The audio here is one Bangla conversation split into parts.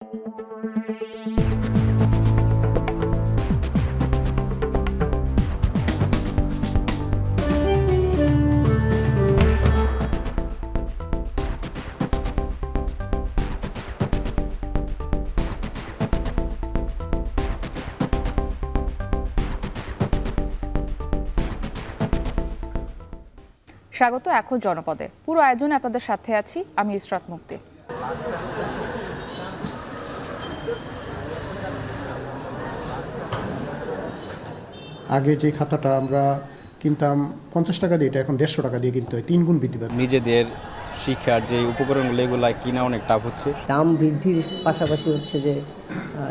স্বাগত এখন জনপদে। পুরো আয়োজনে আপনাদের সাথে আছি আমি ইসরাত মুক্তি। আগে যে খাতাটা আমরা কিনতাম 50 টাকা দিয়ে, এটা এখন 150 টাকা দিয়ে কিনতে হয়, 3 গুণ বৃদ্ধি পায়। নিজেদের শিক্ষার যে উপকরণগুলো এগুলো কিনা অনেক টাফ হচ্ছে। দাম বৃদ্ধির পাশাপাশি হচ্ছে যে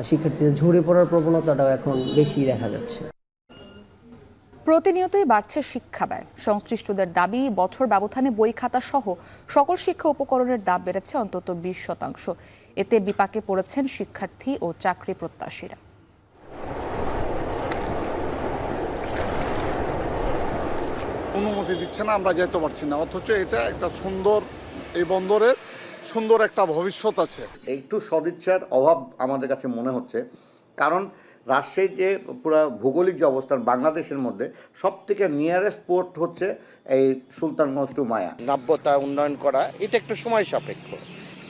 শিক্ষার্থীদের ঝরে পড়ার প্রবণতাটাও এখন বেশি দেখা যাচ্ছে। প্রতিনিয়তই বাড়ছে শিক্ষা ব্যয়। সংশ্লিষ্টদের দাবি, বছর ব্যবধানে বই খাতা সহ সকল শিক্ষা উপকরণের দাম বেড়েছে অন্তত 20%। এতে বিপাকে পড়েছেন শিক্ষার্থী ও চাকরি প্রত্যাশীরা। অনুমতি দিচ্ছে না, আমরা যেতে পারছি না, অথচ এটা একটা সুন্দর, এই বন্দরের সুন্দর একটা ভবিষ্যৎ আছে। একটু সদিচ্ছার অভাব আমাদের কাছে মনে হচ্ছে, কারণ রাজশাহীর যে পুরো ভৌগোলিক যে অবস্থান বাংলাদেশের মধ্যে সবথেকে নিয়ারেস্ট পোর্ট হচ্ছে এই সুলতানগঞ্জ টু মায়া। নাব্যতা উন্নয়ন করা এটা একটু সময় সাপেক্ষ,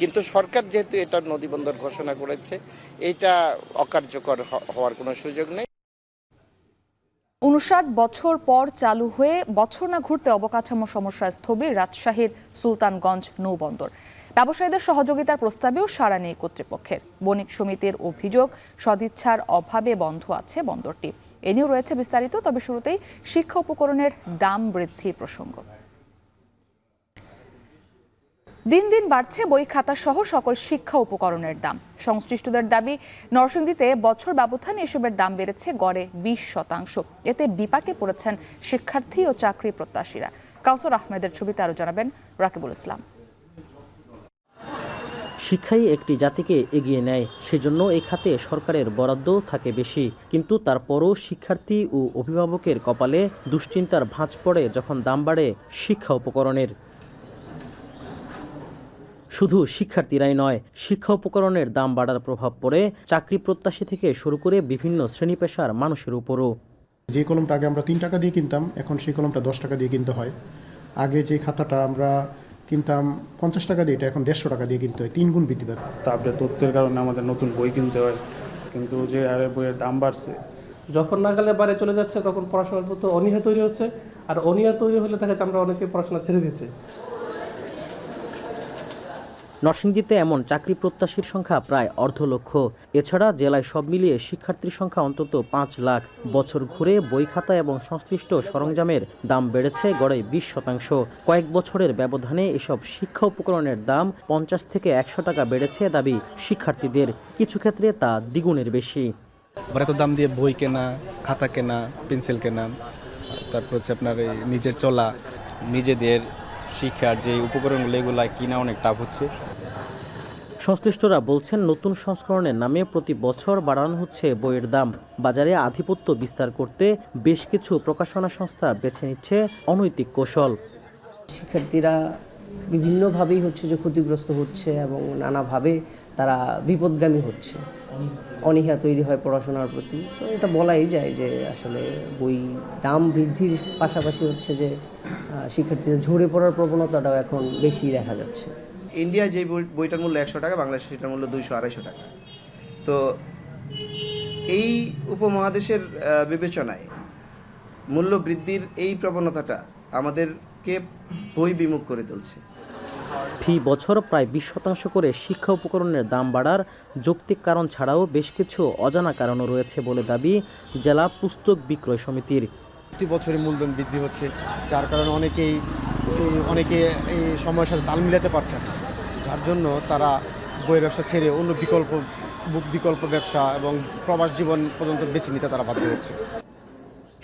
কিন্তু সরকার যেহেতু এটা নদীবন্দর ঘোষণা করেছে, এটা অকার্যকর হওয়ার কোনো সুযোগ নেই। 59 বছর পর চালু হয়ে বছর না ঘুরতে অবকাঠামো সমস্যায় স্থবির রাজশাহীর সুলতানগঞ্জ নৌবন্দর। ব্যবসায়ীদের সহযোগিতার প্রস্তাবেও সাড়া নেই কর্তৃপক্ষের। বণিক সমিতির অভিযোগ, সদিচ্ছার অভাবে বন্ধ আছে বন্দরটি। এ নিয়েও রয়েছে বিস্তারিত, তবে শুরুতেই শিক্ষা উপকরণের দাম বৃদ্ধির প্রসঙ্গ। দিন দিন বাড়ছে বই খাতা সহ সকল শিক্ষা উপকরণের দাম। সংশ্লিষ্টদের দাবি, নরসিংদীতে বছর ব্যবধানে এসবের দাম বেড়েছে গড়ে 20%। এতে বিপাকে পড়েছেন শিক্ষার্থী ও চাকরি প্রত্যাশীরা। কাউসার আহমেদের ছবিতে আরো জানাবেন রাকিবুল ইসলাম। শিক্ষাই একটি জাতিকে এগিয়ে নেয়, সেজন্য এই খাতে সরকারের বরাদ্দ থাকে বেশি। কিন্তু তারপরও শিক্ষার্থী ও অভিভাবকের কপালে দুশ্চিন্তার ভাঁজ পড়ে যখন দাম বাড়ে শিক্ষা উপকরণের। শুধু শিক্ষার্থীরাই নয়, শিক্ষা উপকরণের দাম বাড়ার প্রভাব পড়ে চাকরি প্রত্যাশী থেকে শুরু করে বিভিন্ন শ্রেণী পেশার মানুষের উপরও। যে কলমটা আগে আমরা 3 টাকা দিয়ে কিনতাম, এখন সেই কলমটা 10 টাকা দিয়ে কিনতে হয়। আগে যে খাতাটা আমরা কিনতাম 50 টাকা দিয়ে, এটা এখন 150 টাকা দিয়ে কিনতে হয়, 3 গুণ বৃদ্ধি পায়। তারপরে তথ্যের কারণে আমাদের নতুন বই কিনতে হয়, কিন্তু যে হারে বইয়ের দাম বাড়ছে, যখন নাগালে বাড়ে চলে যাচ্ছে তখন পড়াশোনার প্রতি অনীহা তৈরি হচ্ছে। আর অনীহা তৈরি হলে দেখা যাচ্ছে আমরা অনেকে পড়াশোনা ছেড়ে দিচ্ছি। নরসিংদীতে এমন চাকরি প্রত্যাশীর সংখ্যা প্রায় 1.5 লক্ষ। এছাড়া জেলায় সব মিলিয়ে শিক্ষার্থীর সংখ্যা অন্তত 5 লাখ। বছর ঘুরে বই খাতা এবং সংশ্লিষ্ট সরঞ্জামের দাম বেড়েছে গড়ে 20%। কয়েক বছরের ব্যবধানে এসব শিক্ষা উপকরণের দাম 50 থেকে 100 টাকা বেড়েছে দাবি শিক্ষার্থীদের। কিছু ক্ষেত্রে তা দ্বিগুণের বেশি। এত দাম দিয়ে বই কেনা, খাতা কেনা, পেন্সিল কেনা, তারপর হচ্ছে আপনার নিজের চলা, নিজেদের শিক্ষার যে উপকরণগুলো এগুলো কিনা অনেক টাফ হচ্ছে। সংশ্লিষ্টরা বলছেন, নতুন সংস্করণের নামে প্রতি বছর বাড়ানো হচ্ছে বইয়ের দাম। বাজারে আধিপত্য বিস্তার করতে বেশ কিছু প্রকাশনা সংস্থা বেছে নিচ্ছে অনৈতিক কৌশল। শিক্ষার্থীরা বিভিন্নভাবেই হচ্ছে যে ক্ষতিগ্রস্ত হচ্ছে এবং নানাভাবে তারা বিপদগামী হচ্ছে। অনীহা তৈরি হয় পড়াশোনার প্রতি। সো এটা বলাই যায় যে আসলে বই দাম বৃদ্ধির পাশাপাশি হচ্ছে যে শিক্ষার্থীদের ঝরে পড়ার প্রবণতাটাও এখন বেশি দেখা যাচ্ছে। ইন্ডিয়ায় যে বইটার মূল্য 100 টাকা, বাংলাদেশে সেটার মূল্য 200-250 টাকা। তো এই উপমহাদেশের বিবেচনায় মূল্য বৃদ্ধির এই প্রবণতাটা আমাদেরকে বই বিমুখ করে তুলছে। ফি বছর প্রায় 20% করে শিক্ষা উপকরণের দাম বাড়ার যৌক্তিক কারণ ছাড়াও বেশ কিছু অজানা কারণও রয়েছে বলে দাবি জেলা পুস্তক বিক্রয় সমিতির। প্রতি বছরের মূলধন বৃদ্ধি হচ্ছে, যার কারণে অনেকে এই সময়ের সাথে তাল মিলাতে পারছে না, যার জন্য তারা বইয়ের ব্যবসা ছেড়ে অন্য বিকল্প ব্যবসা এবং প্রবাস জীবন পর্যন্ত বেছে নিতে তারা বাধ্য হচ্ছে।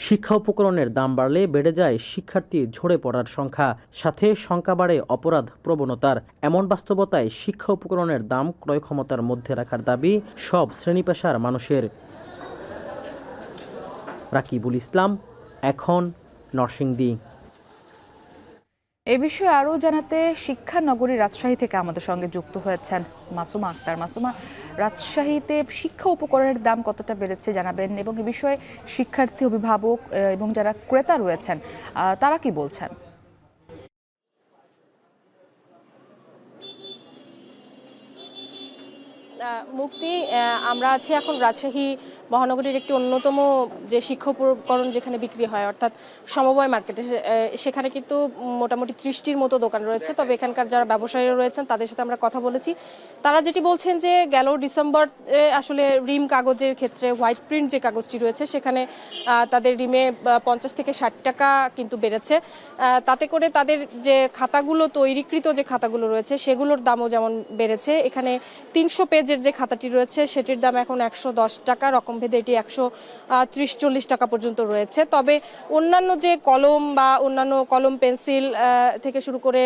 শিক্ষা উপকরণের দাম বাড়লে বেড়ে যায় শিক্ষার্থী ঝরে পড়ার সংখ্যা, সাথে সংখ্যা বাড়ে অপরাধ প্রবণতার। এমন বাস্তবতায় শিক্ষা উপকরণের দাম ক্রয় ক্ষমতার মধ্যে রাখার দাবি সব শ্রেণী পেশার মানুষের। রাকিবুল ইসলাম, এখন, নরসিংদী। এ বিষয়ে আরও জানাতে শিক্ষা নগরী রাজশাহী থেকে আমাদের সঙ্গে যুক্ত হয়েছেন মাসুমা আক্তার। মাসুমা, রাজশাহীতে শিক্ষা উপকরণের দাম কতটা বেড়েছে জানাবেন, এবং এ বিষয়ে শিক্ষার্থী, অভিভাবক এবং যারা ক্রেতা রয়েছেন তারা কি বলছেন? মুক্তি, আমরা আছি এখন রাজশাহী মহানগরীর একটি অন্যতম যে শিক্ষা উপকরণ যেখানে বিক্রি হয়, অর্থাৎ সমবায় মার্কেটে। সেখানে কিন্তু মোটামুটি 30টির মতো দোকান রয়েছে। তবে এখানকার যারা ব্যবসায়ীরা রয়েছেন তাদের সাথে আমরা কথা বলেছি। তারা যেটি বলছেন যে গেল ডিসেম্বর আসলে রিম কাগজের ক্ষেত্রে হোয়াইট প্রিন্ট যে কাগজটি রয়েছে সেখানে তাদের রিমে 50 থেকে 60 টাকা কিন্তু বেড়েছে। তাতে করে তাদের যে খাতাগুলো তৈরিকৃত যে খাতাগুলো রয়েছে সেগুলোর দামও যেমন বেড়েছে। এখানে 300 পেজের যে খাতাটি রয়েছে সেটির দাম এখন 110 টাকা, রকমভেদে এটি 130-40 টাকা পর্যন্ত রয়েছে। তবে অন্যান্য যে কলম বা অন্যান্য কলম, পেন্সিল থেকে শুরু করে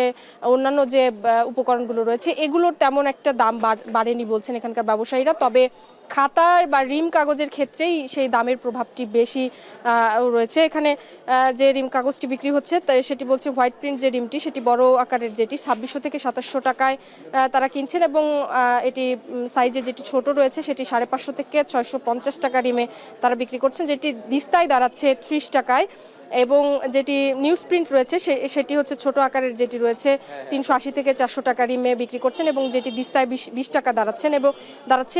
অন্যান্য যে উপকরণগুলো রয়েছে এগুলোর তেমন একটা দাম বাড়েনি বলছেন এখানকার ব্যবসায়ীরা। তবে খাতার বা রিম কাগজের ক্ষেত্রেই সেই দামের প্রভাবটি বেশি রয়েছে। এখানে যে রিম কাগজটি বিক্রি হচ্ছে সেটি বলছে হোয়াইট প্রিন্ট যে রিমটি সেটি বড় আকারের, যেটি 2600 থেকে 2700 টাকায় তারা কিনছেন, এবং এটি সাইজে যেটি ছোট রয়েছে সেটি 550 থেকে 650 টাকা রিমে তারা বিক্রি করছেন, যেটি দিস্তায় দাঁড়াচ্ছে 30 টাকায়। এবং যেটি নিউজ প্রিন্ট রয়েছে সেটি হচ্ছে ছোট আকারের, যেটি রয়েছে 380 থেকে 400 টাকা রিমে বিক্রি করছেন, এবং যেটি দিস্তায় 20 টাকা দাঁড়াচ্ছে।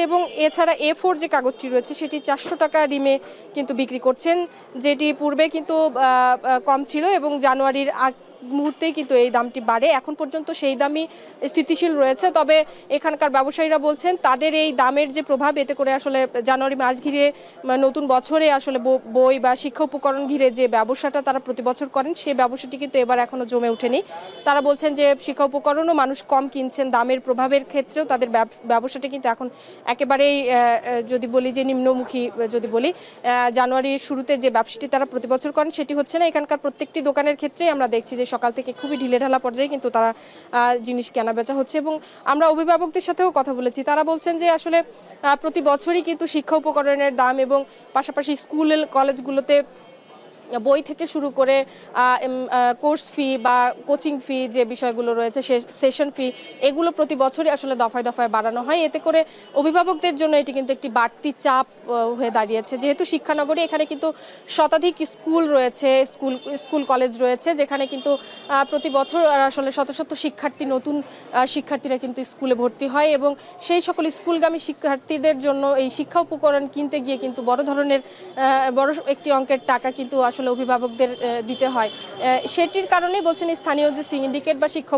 এবং এছাড়া A4 যে কাগজটি রয়েছে সেটি 400 টাকা রিমে কিন্তু বিক্রি করছেন, যেটি পূর্বে কিন্তু কম ছিল, এবং জানুয়ারির মুহূর্তেই কিন্তু এই দামটি বাড়ে। এখন পর্যন্ত সেই দামই স্থিতিশীল রয়েছে। তবে এখানকার ব্যবসায়ীরা বলছেন তাদের এই দামের যে প্রভাব, এতে করে আসলে জানুয়ারি মাস ঘিরে নতুন বছরে আসলে বই বা শিক্ষা উপকরণ ঘিরে যে ব্যবসাটা তারা প্রতি বছর করেন সেই ব্যবসাটি কিন্তু এবার এখনো জমে ওঠেনি। তারা বলছেন যে শিক্ষা উপকরণও মানুষ কম কিনছেন, দামের প্রভাবের ক্ষেত্রেও তাদের ব্যবসাটি কিন্তু এখন একেবারেই যদি বলি যে নিম্নমুখী। যদি বলি জানুয়ারির শুরুতে যে ব্যবসাটি তারা প্রতি বছর করেন সেটি হচ্ছে না। এখানকার প্রত্যেকটি দোকানের ক্ষেত্রেই আমরা দেখছি যে সকাল থেকে খুবই ঢিলেঢালা পর্যায়ে কিন্তু তারা জিনিস কেনা বেচা হচ্ছে। এবং আমরা অভিভাবকদের সাথেও কথা বলেছি, তারা বলছেন যে আসলে প্রতি বছরই কিন্তু শিক্ষা উপকরণের দাম এবং পাশাপাশি স্কুল কলেজগুলোতে বই থেকে শুরু করে কোর্স ফি বা কোচিং ফি যে বিষয়গুলো রয়েছে, সেশন ফি, এগুলো প্রতি বছরই আসলে দফায় দফায় বাড়ানো হয়। এতে করে অভিভাবকদের জন্য এটি কিন্তু একটি বাড়তি চাপ হয়ে দাঁড়িয়েছে। যেহেতু শিক্ষানগরী, এখানে কিন্তু শতাধিক স্কুল রয়েছে, স্কুল কলেজ রয়েছে, যেখানে কিন্তু প্রতি বছর আসলে শত শত শিক্ষার্থী, নতুন শিক্ষার্থীরা কিন্তু স্কুলে ভর্তি হয়, এবং সেই সকল স্কুলগামী শিক্ষার্থীদের জন্য এই শিক্ষা উপকরণ কিনতে গিয়ে কিন্তু বড় একটি অঙ্কের টাকা কিন্তু আসলে অভিভাবকদের দিতে হয়। সেটির কারণেই বলছেন স্থানীয় যে সিন্ডিকেট বা শিক্ষা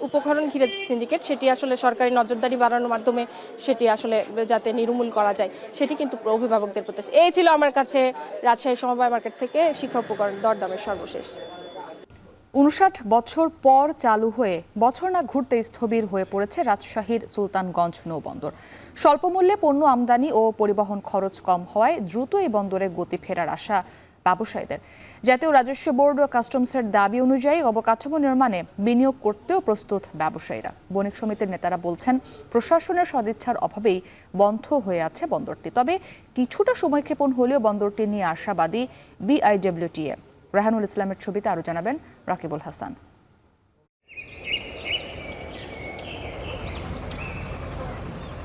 উপকরণ ঘিরে সিন্ডিকেট, সেটি আসলে সরকারি নজরদারি বাড়ানোর মাধ্যমে সেটি আসলে যাতে নির্মূল করা যায়, সেটি কিন্তু অভিভাবকদের প্রত্যাশা। এই ছিল আমার কাছে রাজশাহী সমবায় মার্কেট থেকে শিক্ষা উপকরণ দরদামের সর্বশেষ। 59 বছর পর চালু হয়ে বছর না ঘুরতে স্থবির হয়ে পড়েছে রাজশাহীর সুলতানগঞ্জ নৌবন্দর। স্বল্পমূল্যে পণ্য আমদানি ও পরিবহন খরচ কম হওয়ায় দ্রুত এই বন্দরে গতি ফেরার আশা ব্যবসায়ীদের। জাতীয় রাজস্ব বোর্ড ও কাস্টমসের দাবি অনুযায়ী অবকাঠামো নির্মাণে বিনিয়োগ করতেও প্রস্তুত ব্যবসায়ীরা। বণিক সমিতির নেতারা বলছেন প্রশাসনের সদিচ্ছার অভাবেই বন্ধ হয়ে আছে বন্দরটি। তবে কিছুটা সময়ক্ষেপণ হলেও বন্দরটি নিয়ে আশাবাদী বিআইডব্লিউটিএ। রাহানুল ইসলামের ছবিতে আরও জানাবেন রাকিবুল হাসান।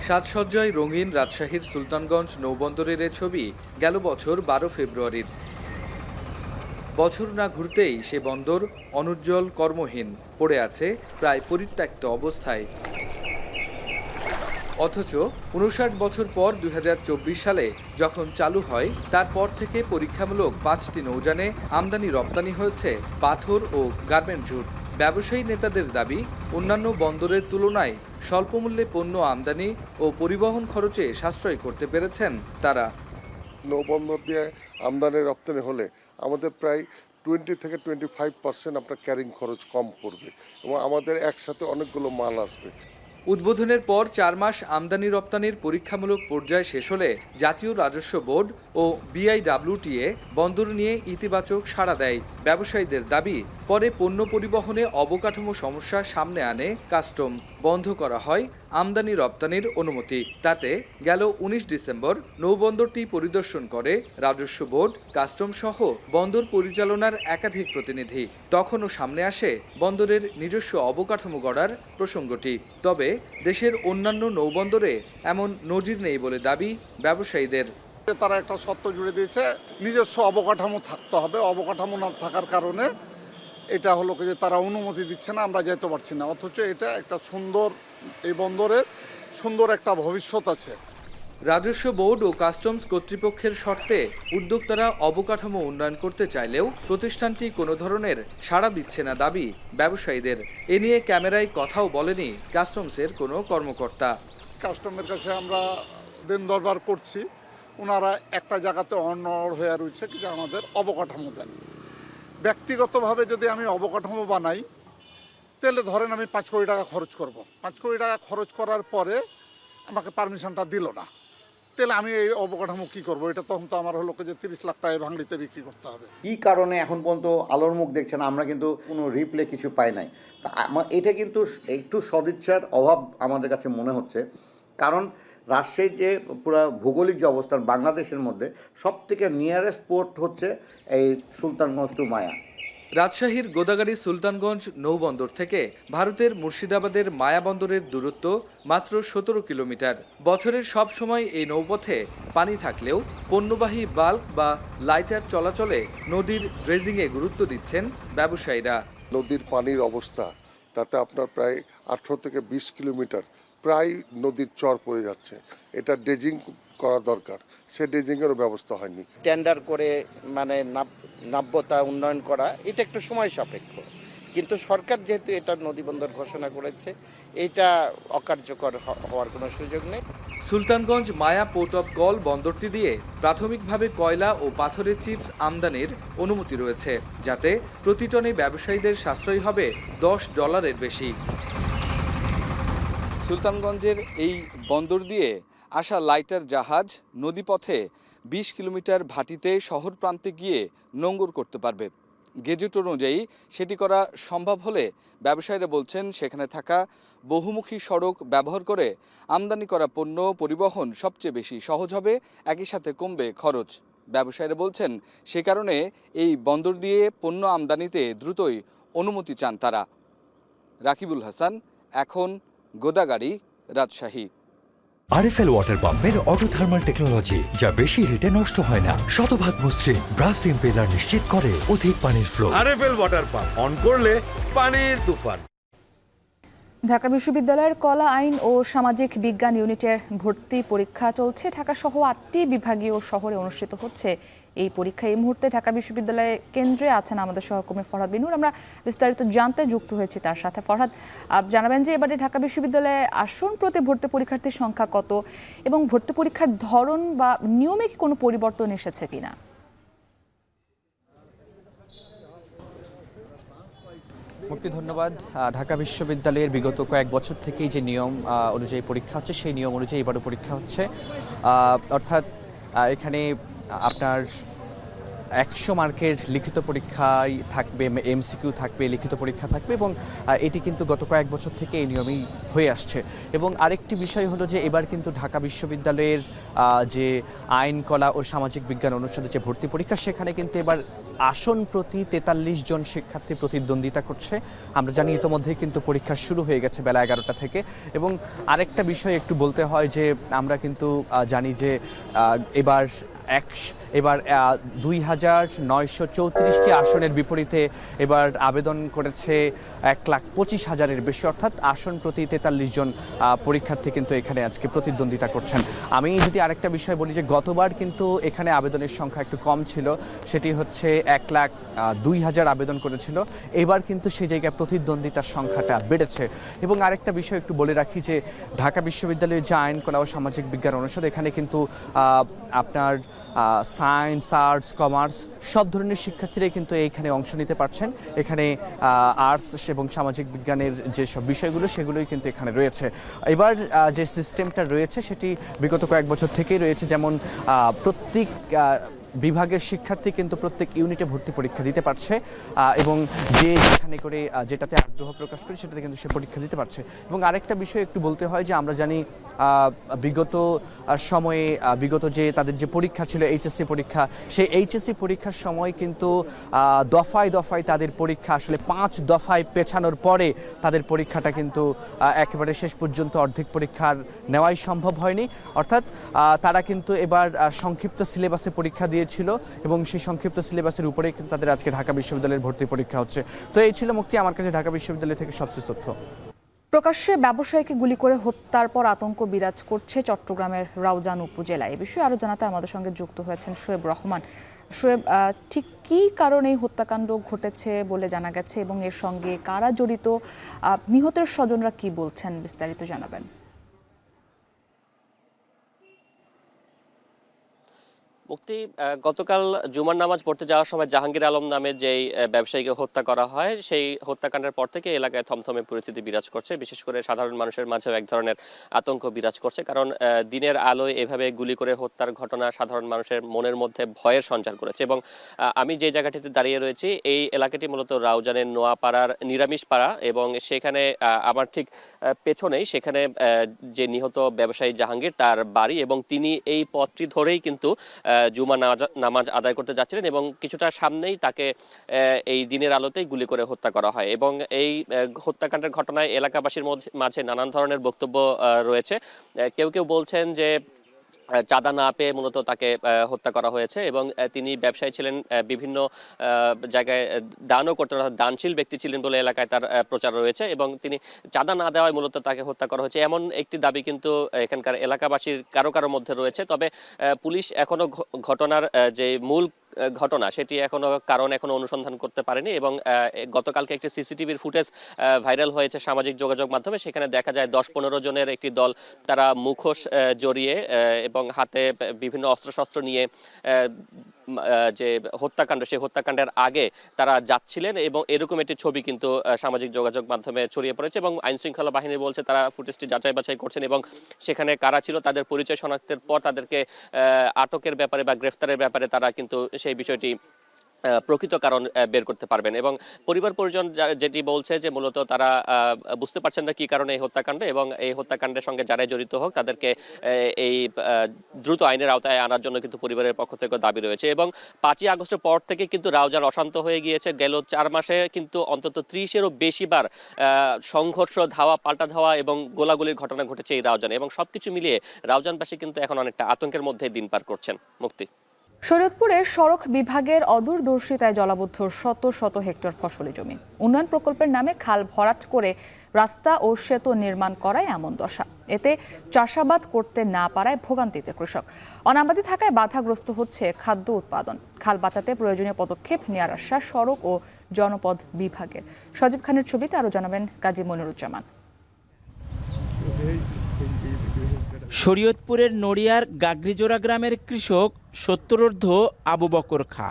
সাজসজ্জায় রঙিন রাজশাহীর সুলতানগঞ্জ নৌবন্দরের এ ছবি গেল বছর 12 ফেব্রুয়ারির। বছর না ঘুরতেই সে বন্দর অনুজ্জ্বল, কর্মহীন পড়ে আছে প্রায় পরিত্যক্ত অবস্থায়। অথচ 59 বছর পর 2024 সালে যখন চালু হয় তারপর থেকে পরীক্ষামূলক 5টি নৌযানে আমদানি রপ্তানি হয়েছে পাথর ও গার্মেন্ট জুট। ব্যবসায়ী নেতাদের দাবি, অন্যান্য বন্দরের তুলনায় স্বল্পমূল্যে পণ্য আমদানি ও পরিবহন খরচে সাশ্রয় করতে পেরেছেন তারা। নৌবন্দর দিয়ে আমদানি রপ্তানি হলে আমাদের প্রায় 20 থেকে 25% আপনার ক্যারিং খরচ কম পড়বে, এবং আমাদের একসাথে অনেকগুলো মাল আসবে। উদ্বোধনের পর 4 মাস আমদানি রপ্তানির পরীক্ষামূলক পর্যায় শেষ হলে জাতীয় রাজস্ব বোর্ড ও বিআইডব্লিউটিএ বন্দর নিয়ে ইতিবাচক সাড়া দেয়। ব্যবসায়ীদের দাবি, পরে পণ্য পরিবহনে অবকাঠামো সমস্যা সামনে আনে কাস্টম। বন্ধ করা হয় আমদানি রপ্তানির অনুমতি। তাতে গেল 19 ডিসেম্বর নৌবন্দরটি পরিদর্শন করে রাজস্ব বোর্ড, কাস্টম সহ বন্দর পরিচালনার একাধিক প্রতিনিধি। তখনও সামনে আসে বন্দরের নিজস্ব অবকাঠামো গড়ার প্রসঙ্গটি। তবে দেশের অন্যান্য নৌবন্দরে এমন নজির নেই বলে দাবি ব্যবসায়ীদের। তারা একটা শর্ত জুড়ে দিয়েছে, নিজস্ব অবকাঠামো থাকতে হবে। অবকাঠামো না থাকার কারণে এটা হলো যে তারা অনুমতি দিচ্ছে না, আমরা যেতে পারছি না। অথচ এটা একটা সুন্দর, এই বন্দরের সুন্দর একটা ভবিষ্যৎ আছে। রাজস্ব বোর্ড ও কাস্টমস কর্তৃপক্ষের শর্তে উদ্যোক্তারা অবকাঠামো উন্নয়ন করতে চাইলেও প্রতিষ্ঠানটি কোনো ধরনের সাড়া দিচ্ছে না দাবি ব্যবসায়ীদের। এ নিয়ে ক্যামেরায় কথাও বলেনি কাস্টমসের কোনো কর্মকর্তা। কাস্টমের কাছে আমরা দিন দরবার করছি, ওনারা একটা জায়গাতে অনড় হয়ে রয়েছে কি যে আমাদের অবকাঠামো দেন। ব্যক্তিগতভাবে যদি আমি অবকাঠামো বানাই, তাহলে ধরেন আমি 5 কোটি টাকা খরচ করব। 5 কোটি টাকা খরচ করার পরে আমাকে পারমিশনটা দিল না, তাহলে আমি এই অবকাঠামো কি করব? এটা তখন তো আমার হলো যে 30 লাখ টাকায় ভাঙড়িতে বিক্রি করতে হবে। কী কারণে এখন পর্যন্ত আলোর মুখ দেখছেন, আমরা কিন্তু কোনো রিপ্লে কিছু পাই নাই। তা এটা কিন্তু একটু সদিচ্ছার অভাব আমাদের কাছে মনে হচ্ছে। কারণ রাজশাহীর যে পুরো ভৌগোলিক যে অবস্থান বাংলাদেশের মধ্যে, সবথেকে নিয়ারেস্ট পোর্ট হচ্ছে এই সুলতানগঞ্জ টু মায়া। রাজশাহীর গোদাগাড়ী সুলতানগঞ্জ নৌবন্দর থেকে ভারতের মুর্শিদাবাদের মায়া বন্দরের দূরত্ব মাত্র 17 কিলোমিটার। বছরের সব সময় এই নৌপথে পানি থাকলেও পণ্যবাহী বাল্ক বা লাইটার চলাচলে নদীর ড্রেজিংয়ে গুরুত্ব দিচ্ছেন ব্যবসায়ীরা। নদীর পানির অবস্থা, তাতে আপনার প্রায় 18 থেকে 20 কিলোমিটার প্রায় নদীর চর পড়ে যাচ্ছে। এটা ড্রেজিং করা দরকার, সে ড্রেজিংয়েরও ব্যবস্থা হয়নি। টেন্ডার করে মানে নাব্যতা উন্নয়ন করা এটা একটু সময় সাপেক্ষ, কিন্তু সরকার যেহেতু এটা নদীবন্দর ঘোষণা করেছে, এটা অকার্যকর হওয়ার কোনো সুযোগ নেই। সুলতানগঞ্জ মায়া পোর্ট অফ কল বন্দরটি দিয়ে প্রাথমিকভাবে কয়লা ও পাথরের চিপস আমদানির অনুমতি রয়েছে, যাতে প্রতি টনে ব্যবসায়ীদের সাশ্রয় হবে $10 বেশি। সুলতানগঞ্জের এই বন্দর দিয়ে আসা লাইটার জাহাজ নদীপথে 20 কিলোমিটার ভাটিতে শহর প্রান্তে গিয়ে নোঙর করতে পারবে। গেজেট অনুযায়ী সেটি করা সম্ভব হলে ব্যবসায়ীরা বলছেন সেখানে থাকা বহুমুখী সড়ক ব্যবহার করে আমদানি করা পণ্য পরিবহন সবচেয়ে বেশি সহজ হবে, একই সাথে কমবে খরচ। ব্যবসায়ীরা বলছেন সে কারণে এই বন্দর দিয়ে পণ্য আমদানিতে দ্রুতই অনুমতি চান তারা। রাকিবুল হাসান, এখন গোদাগাড়ী, রাজশাহী। আরএফএল ওয়াটার পাম্পের অটো থার্মাল টেকনোলজি, যা বেশি হিটে নষ্ট হয় না, শতভাগ মসৃণ ব্রাশ ইম্পেলার নিশ্চিত করে অধিক পানির flow. RFL water pump on করলে পানির তুফান। ঢাকা বিশ্ববিদ্যালয়ের কলা আইন ও সামাজিক বিজ্ঞান ইউনিটের ভর্তি পরীক্ষা চলছে। ঢাকা সহ 8টি বিভাগীয় শহরে অনুষ্ঠিত হচ্ছে এই পরীক্ষা। এই মুহূর্তে ঢাকা বিশ্ববিদ্যালয় কেন্দ্রে আছেন আমাদের সহকর্মী ফরহাদ বিনুর। আমরা বিস্তারিত জানতে যুক্ত হয়েছি তার সাথে। ফরহাদ, জানাবেন যে এবারে ঢাকা বিশ্ববিদ্যালয়ে আসন প্রতি ভর্তি পরীক্ষার্থীর সংখ্যা কত এবং ভর্তি পরীক্ষার ধরন বা নিয়মে কি কোনো পরিবর্তন এসেছে কিনা? মুক্তি, ধন্যবাদ। ঢাকা বিশ্ববিদ্যালয়ের বিগত কয়েক বছর থেকেই যে নিয়ম অনুযায়ী পরীক্ষা হচ্ছে, সেই নিয়ম অনুযায়ী এবারও পরীক্ষা হচ্ছে। অর্থাৎ এখানে আপনার 100 মার্কের লিখিত পরীক্ষায় থাকবে, এমসিকিউ থাকবে, লিখিত পরীক্ষা থাকবে, এবং এটি কিন্তু গত কয়েক বছর থেকে এই নিয়মেই হয়ে আসছে। এবং আরেকটি বিষয় হলো যে এবার কিন্তু ঢাকা বিশ্ববিদ্যালয়ের যে আইন, কলা ও সামাজিক বিজ্ঞান অনুষদে যে ভর্তি পরীক্ষা, সেখানে কিন্তু এবার আসন প্রতি 43 জন শিক্ষার্থী প্রতিদ্বন্দ্বিতা করছে। আমরা জানি ইতোমধ্যেই কিন্তু পরীক্ষা শুরু হয়ে গেছে বেলা 11টা থেকে। এবং আরেকটা বিষয় একটু বলতে হয় যে আমরা কিন্তু জানি যে এবার 2934টি আসনের বিপরীতে এবার আবেদন করেছে 1,25,000-এর বেশি, অর্থাৎ আসন প্রতি 43 জন পরীক্ষার্থী কিন্তু এখানে আজকে প্রতিদ্বন্দ্বিতা করছেন। আমি যদি আরেকটা বিষয় বলি যে গতবার কিন্তু এখানে আবেদনের সংখ্যা একটু কম ছিল, সেটি হচ্ছে 1,02,000 আবেদন করেছিল। এবার কিন্তু সেই জায়গায় প্রতিদ্বন্দ্বিতার সংখ্যাটা বেড়েছে। এবং আরেকটা বিষয় একটু বলে রাখি যে ঢাকা বিশ্ববিদ্যালয়ের যে আইন, কলা ও সামাজিক বিজ্ঞান অনুষদ, এখানে কিন্তু আপনার সায়েন্স, আর্টস, কমার্স সব ধরনের শিক্ষার্থীরাই কিন্তু এইখানে অংশ নিতে পারছেন। এখানে আর্টস এবং সামাজিক বিজ্ঞানের যেসব বিষয়গুলো, সেগুলোই কিন্তু এখানে রয়েছে। এবার যে সিস্টেমটা রয়েছে সেটি বিগত কয়েক বছর থেকেই রয়েছে। যেমন প্রত্যেক বিভাগের শিক্ষার্থী কিন্তু প্রত্যেক ইউনিটে ভর্তি পরীক্ষা দিতে পারছে এবং যে যেখানে করে যেটাতে আগ্রহ প্রকাশ করে সেটাতে কিন্তু সে পরীক্ষা দিতে পারছে। এবং আরেকটা বিষয় একটু বলতে হয় যে আমরা জানি বিগত সময়ে বিগত যে তাদের যে পরীক্ষা ছিল এইচএসসি পরীক্ষা, সেই এইচএসসি পরীক্ষার সময় কিন্তু দফায় দফায় তাদের পরীক্ষা আসলে 5 দফায় পেছানোর পরে তাদের পরীক্ষাটা কিন্তু একেবারে শেষ পর্যন্ত অর্ধেক পরীক্ষার নেওয়াই সম্ভব হয়নি। অর্থাৎ তারা কিন্তু এবার সংক্ষিপ্ত সিলেবাসে পরীক্ষা দিয়েছিল এবং সেই সংক্ষিপ্ত সিলেবাসের উপরেই কিন্তু তাদের আজকে ঢাকা বিশ্ববিদ্যালয়ের ভর্তি পরীক্ষা হচ্ছে। তো এই ছিল মুক্তি আমার কাছে ঢাকা বিশ্ববিদ্যালয় থেকে সবশেষ তথ্য। প্রকাশ্যে ব্যবসায়ীকে গুলি করে হত্যার পর আতঙ্ক বিরাজ করছে চট্টগ্রামের রাউজান উপজেলায়। এ বিষয়ে আরো জানাতে আমাদের সঙ্গে যুক্ত হয়েছেন শোয়েব রহমান। শোয়েব, ঠিক কী কারণে হত্যাকাণ্ড ঘটেছে বলে জানা গেছে এবং এর সঙ্গে কারা জড়িত, নিহতের স্বজনরা কি বলছেন, বিস্তারিত জানাবেন। মুক্তি, গতকাল জুমার নামাজ পড়তে যাওয়ার সময় জাহাঙ্গীর আলম নামে যেই ব্যবসায়ীকে হত্যা করা হয়, সেই হত্যাকাণ্ডের পর থেকে এলাকায় থমথমে পরিস্থিতি বিরাজ করছে। বিশেষ করে সাধারণ মানুষের মাঝেও এক ধরনের আতঙ্ক বিরাজ করছে, কারণ দিনের আলোয় এভাবে গুলি করে হত্যার ঘটনা সাধারণ মানুষের মনের মধ্যে ভয়ের সঞ্চার করেছে। এবং আমি যে জায়গাটিতে দাঁড়িয়ে রয়েছি, এই এলাকাটি মূলত রাউজানের নোয়াপাড়ার নিরামিষ পাড়া, এবং সেখানে আমার ঠিক পেছনেই সেখানে যে নিহত ব্যবসায়ী জাহাঙ্গীর তার বাড়ি, এবং তিনি এই পথটি ধরেই কিন্তু জুমা নামাজ আদায় করতে যাচ্ছিলেন এবং কিছুটা সামনেই তাকে এই দিনের আলোতেই গুলি করে হত্যা করা হয়। এবং এই হত্যাকাণ্ডের ঘটনায় এলাকাবাসীর মাঝে নানান ধরনের বক্তব্য রয়েছে। কেউ কেউ বলছেন যে চাঁদা না পেয়ে মূলত তাকে হত্যা করা হয়েছে, এবং তিনি ব্যবসায়ী ছিলেন, বিভিন্ন জায়গায় দানও করতেন, দানশীল ব্যক্তি ছিলেন বলে এলাকায় তার প্রচার রয়েছে, এবং তিনি চাঁদা না দেওয়ায় মূলত তাকে হত্যা করা হয়েছে, এমন একটি দাবি কিন্তু এখানকার এলাকাবাসীর কারো কারো মধ্যে রয়েছে। তবে পুলিশ এখনো ঘটনার যে মূল ঘটনা সেটি এখনো অনুসন্ধান করতে পারেনি। এবং গতকালকে একটি সিসিটিভির ফুটেজ ভাইরাল হয়েছে সামাজিক যোগাযোগ মাধ্যমে। সেখানে দেখা যায় 10-15 জনের একটি দল, তারা মুখোশ জড়িয়ে এবং হাতে বিভিন্ন অস্ত্রশস্ত্র নিয়ে যে হত্যাকাণ্ড, সেই হত্যাকাণ্ডের আগে তারা যাচ্ছিলেন, এবং এরকম একটি ছবি কিন্তু সামাজিক যোগাযোগ মাধ্যমে ছড়িয়ে পড়েছে। এবং আইনশৃঙ্খলা বাহিনী বলছে তারা ফুটেজটি যাচাই বাছাই করছেন এবং সেখানে কারা ছিল তাদের পরিচয় শনাক্তের পর তাদেরকে আটকের ব্যাপারে বা গ্রেফতারের ব্যাপারে তারা কিন্তু সেই বিষয়টি প্রকৃত কারণ বের করতে পারবেন। এবং পরিবার পরিজন যেটি বলছে যে মূলত তারা বুঝতে পারছেন না কি কারণে এই হত্যাকাণ্ড, এবং এই হত্যাকাণ্ডের সঙ্গে যারাই জড়িত হোক তাদেরকে এই দ্রুত আইনের আওতায় আনার জন্য কিন্তু পরিবারের পক্ষ থেকে দাবি রয়েছে। এবং 5ই আগস্টের পর থেকে কিন্তু রাউজান অশান্ত হয়ে গিয়েছে। গেল 4 মাসে কিন্তু অন্তত 30-এরও বেশি বার সংঘর্ষ, ধাওয়া পাল্টা ধাওয়া এবং গোলাগুলির ঘটনা ঘটেছে এই রাউজানে, এবং সবকিছু মিলিয়ে রাউজানবাসী কিন্তু এখন অনেকটা আতঙ্কের মধ্যে দিন পার করছেন। মুক্তি, শরীয়তপুরের সড়ক বিভাগের অদূরদর্শিতায় জলাবদ্ধ শত শত হেক্টর ফসলি জমি। উন্নয়ন প্রকল্পের নামে খাল ভরাট করে রাস্তা ও সেতু নির্মাণ করায় এমন দশা। এতে চাষাবাদ করতে না পারায় ভোগান্তিতে কৃষক। অনাবাদি থাকায় বাধাগ্রস্ত হচ্ছে খাদ্য উৎপাদন। খাল বাঁচাতে প্রয়োজনীয় পদক্ষেপ নেওয়ার আশ্বাস সড়ক ও জনপদ বিভাগের। সজীব খানের ছবিতে আরো জানাবেন কাজী মনিরুজ্জামান। শরীয়তপুরের নড়িয়ার গাগরিজোড়া গ্রামের কৃষক সত্তরোর্ধ্ব আবু বকর খা।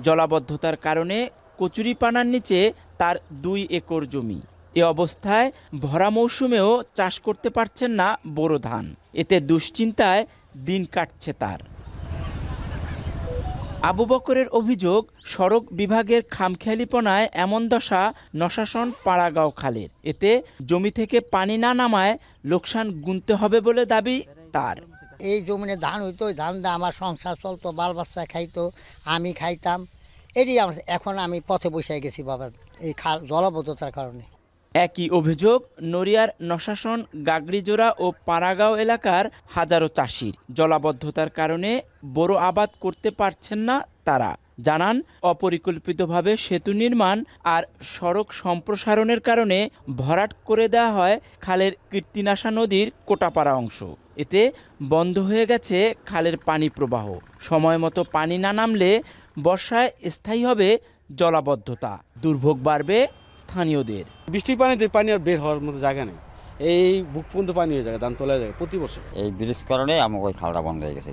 জলাবদ্ধতার কারণে কচুরিপানার নিচে তার 2 একর জমি। এ অবস্থায় ভরা মৌসুমেও চাষ করতে পারছেন না বোরো ধান। এতে দুশ্চিন্তায় দিন কাটছে তার। আবু বকরের অভিযোগ, সড়ক বিভাগের খামখেয়ালিপনায় এমন দশা নশাসন পাড়াগাঁও খালের। এতে জমি থেকে পানি না নামায় লোকসান গুনতে হবে বলে দাবি তার। এই জমিনে ধান হইতো, ধান দিয়ে আমার সংসার চলতো, বাল বাচ্চা খাইতো, আমি খাইতাম। এটি আমার, এখন আমি পথে বসে গেছি বাবা এই খাল জলাবদ্ধতার কারণে। একই অভিযোগ নড়িয়ার নশাসন, গাগরিজোড়া ও পাড়াগাঁও এলাকার হাজারো চাষির। জলাবদ্ধতার কারণে বড় আবাদ করতে পারছেন না তারা। জানান, অপরিকল্পিতভাবে সেতু নির্মাণ আর সড়ক সম্প্রসারণের কারণে ভরাট করে দেওয়া হয় খালের কীর্তিনাশা নদীর কোটাপাড়া অংশ। এতে বন্ধ হয়ে গেছে খালের পানি প্রবাহ। সময় মতো পানি না নামলে বর্ষায় স্থায়ী হবে জলাবদ্ধতা। দুর্ভোগ বাড়বে স্থানীয়দের। বৃষ্টির পানিতে পানি আর বের হওয়ার মতো জায়গা নেই। এই বুক পর্যন্ত পানি হয়ে যায়, ধান তোলা যায় প্রতি বছর। এই ব্রিজ কারণে আমার ওই খালটা বন্ধ হয়ে গেছে,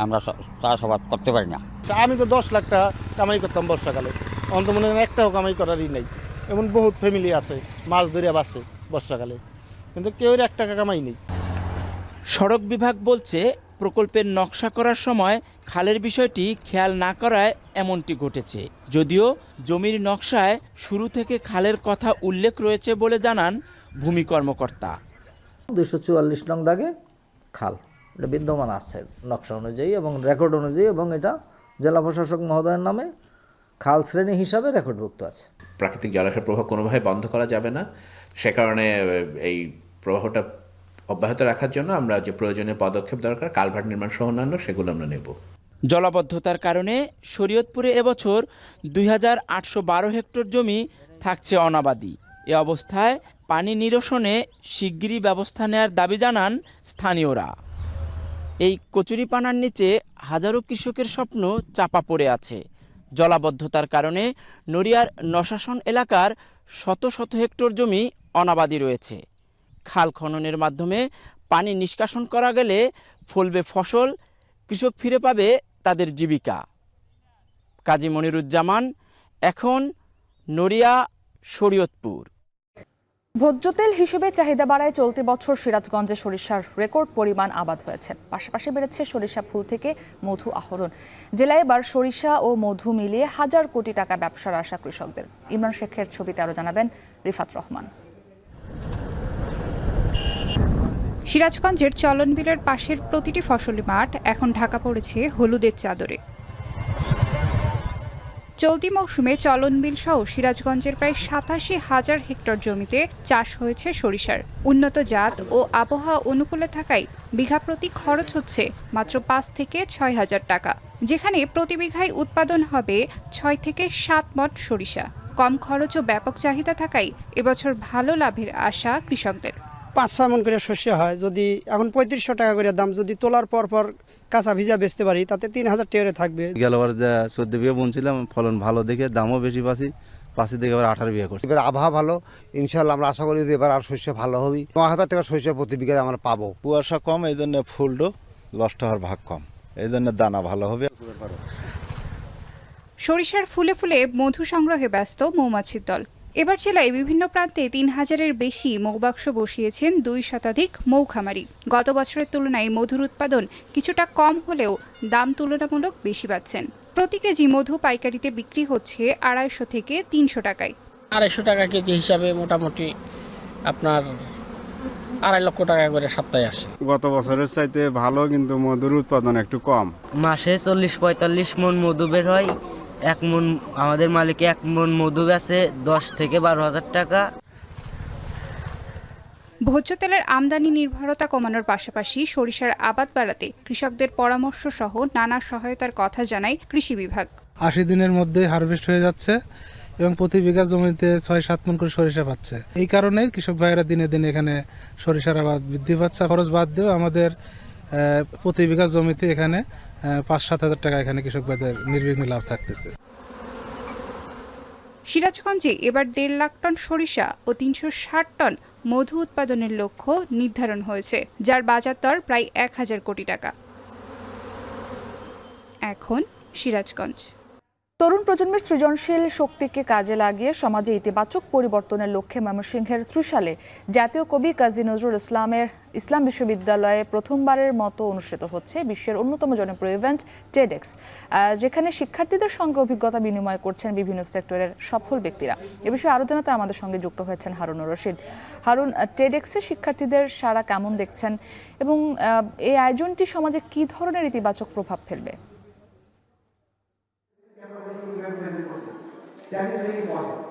আমরা চাষাবাদ করতে পারি না। আমি তো 10 লাখ টাকা কামাই করতাম বর্ষাকালে, অন্ত মনে হয় একটাও কামাই করারই নেই। এমন বহুত ফ্যামিলি আছে মাছ ধরিয়া বাঁচছে বর্ষাকালে, কিন্তু কেউ 1 টাকা কামাই নেই। সড়ক বিভাগ বলছে প্রকল্পের নকশা করার সময় খালের বিষয়টি খেয়াল না করায় এমনটি ঘটেছে। যদিও জমির নকশায় শুরু থেকে খালের কথা উল্লেখ রয়েছে বলে জানান ভূমি কর্মকর্তা। 244 নং দাগে খাল এটা বিদ্যমান আছে নকশা অনুযায়ী এবং রেকর্ড অনুযায়ী, এবং এটা জেলা প্রশাসক মহোদয়ের নামে খাল শ্রেণী হিসাবে রেকর্ডভুক্ত আছে। প্রাকৃতিক জলাশয়ের প্রবাহ কোনোভাবে বন্ধ করা যাবে না, সে কারণে এই প্রবাহটা অব্যাহত রাখার জন্য আমরা যে প্রয়োজনীয় পদক্ষেপ দরকার, কালভার্ট নির্মাণ সহ অন্যান্য, সেগুলো আমরা নেব। জলাবদ্ধতার কারণে শরীয়তপুরে এবছর 2812 হেক্টর জমি থাকছে অনাবাদি। এ অবস্থায় পানি নিরসনে শিগগিরই ব্যবস্থা নেওয়ার দাবি জানান স্থানীয়রা। এই কচুরিপানার নিচে হাজারো কৃষকের স্বপ্ন চাপা পড়ে আছে। জলাবদ্ধতার কারণে নড়িয়ার নশাসন এলাকার শত শত হেক্টর জমি অনাবাদি রয়েছে। খাল খননের মাধ্যমে পানি নিষ্কাশন করা গেলে ফলবে ফসল, কৃষক ফিরে পাবে তাদের জীবিকা। কাজী মনিরুজ্জামান, এখন নড়িয়া, শরীয়তপুর। ভোজ্য তেল হিসেবে চাহিদা বাড়ায় চলতি বছর সিরাজগঞ্জে সরিষার রেকর্ড পরিমাণ আবাদ হয়েছে। পাশাপাশি বেড়েছে সরিষা ফুল থেকে মধু আহরণ। জেলায় এবার সরিষা ও মধু মিলিয়ে 1000 কোটি টাকা ব্যবসার আশা কৃষকদের। ইমরান শেখের ছবিতে আরও জানাবেন রিফাত রহমান। সিরাজগঞ্জের চলন বিলের পাশের প্রতিটি ফসলি মাঠ এখন ঢাকা পড়েছে হলুদের চাদরে। চলতি মৌসুমে চলন বিল সহ সিরাজগঞ্জের প্রায় 87,000 হেক্টর জমিতে চাষ হয়েছে সরিষার। উন্নত জাত ও আবহাওয়া অনুকূলে থাকায় বিঘা প্রতি খরচ হচ্ছে মাত্র 5 থেকে 6,000 টাকা, যেখানে প্রতি বিঘায় উৎপাদন হবে 6 থেকে 7 মণ সরিষা। কম খরচ ও ব্যাপক চাহিদা থাকায় এবছর ভালো লাভের আশা কৃষকদের। 5-6 মণ করে শস্য হয়, যদি এখন 3500 টাকা করে দাম, যদি তোলার পর কাঁচা ভিজা বেচতে পারি তাতে 3000 টাকা থাকবে। গেলবার যা 14 বিঘা বুনছিলাম, ফলন ভালো দেখে দামও বেশি পাচ্ছি দেখে এবার 18 বিঘা করছি। এবার আবহাওয়া ভালো, ইনশাল্লাহ আমরা আশা করি যে এবার আর শস্য ভালো হবে। 9000 টাকা শস্য প্রতি বিঘায় আমরা পাবো। কুয়াশা কম, এই জন্য ফুলটো নষ্ট হওয়ার ভাগ কম, এই জন্য দানা ভালো হবে। সরিষার ফুলে ফুলে মধু সংগ্রহে ব্যস্ত মৌমাছির দল। এবার জেলায় বিভিন্ন প্রান্তে 3000-এর বেশি মৌবাক্স বসিয়েছেন 2 শতাধিক মৌখামারি। গত বছরের তুলনায় মধুর উৎপাদন কিছুটা কম হলেও দাম তুলনামূলক বেশি পাচ্ছেন। প্রতি কেজি মধু পাইকারিতে বিক্রি হচ্ছে 250 থেকে 300 টাকায়। 250 টাকা কেজি হিসাবে মোটামুটি আপনার 2.5 লক্ষ টাকা করে সপ্তাহে আসে। গত বছরের চাইতে ভালো, কিন্তু মধুর উৎপাদন একটু কম। মাসে 40-45 মণ মধু বের হয়। 1 মণ আমাদের মালিকে 1 মণ মধু বেচে 10 থেকে 12,000 টাকা। ভোজ্য তেলের আমদানি নির্ভরতা কমানোর পাশাপাশি সরিষার আবাদ বাড়াতে কৃষকদের পরামর্শ সহ নানা সহায়তার কথা জানায় কৃষি বিভাগ। 80 দিনের মধ্যে হারভেস্ট হয়ে যাচ্ছে এবং প্রতি বিঘা জমিতে 6-7 মণ করে সরিষা পাচ্ছে। এই কারণেই কৃষক ভাইয়েরা দিনে দিনে এখানে সরিষার আবাদ বৃদ্ধি পাচ্ছে। খরচ বাদ দিয়েও আমাদের প্রতি বিঘা জমিতে এখানে 5-7 হাজার টাকা এখানে কৃষক ভাইদের নির্বিঘ্নে লাভ থাকতেছে। সিরাজগঞ্জে এবার 1.5 লাখ টন সরিষা ও 360 টন মধু উৎপাদনের লক্ষ্য নির্ধারণ হয়েছে, যার বাজার দর প্রায় 1000 কোটি টাকা। এখন সিরাজগঞ্জ। তরুণ প্রজন্মের সৃজনশীল শক্তিকে কাজে লাগিয়ে সমাজে ইতিবাচক পরিবর্তনের লক্ষ্যে ময়মনসিংহের ত্রিশালে জাতীয় কবি কাজী নজরুল ইসলাম বিশ্ববিদ্যালয়ে প্রথমবারের মতো অনুষ্ঠিত হচ্ছে বিশ্বের অন্যতম জনপ্রিয় ইভেন্ট টেডেক্স, যেখানে শিক্ষার্থীদের সঙ্গে অভিজ্ঞতা বিনিময় করছেন বিভিন্ন সেক্টরের সফল ব্যক্তিরা। এ বিষয়ে আরও জানাতে আমাদের সঙ্গে যুক্ত হয়েছেন হারুনুর রশিদ। হারুন, টেডেক্সে শিক্ষার্থীদের সাড়া কেমন দেখছেন এবং এই আয়োজনটি সমাজে কী ধরনের ইতিবাচক প্রভাব ফেলবে?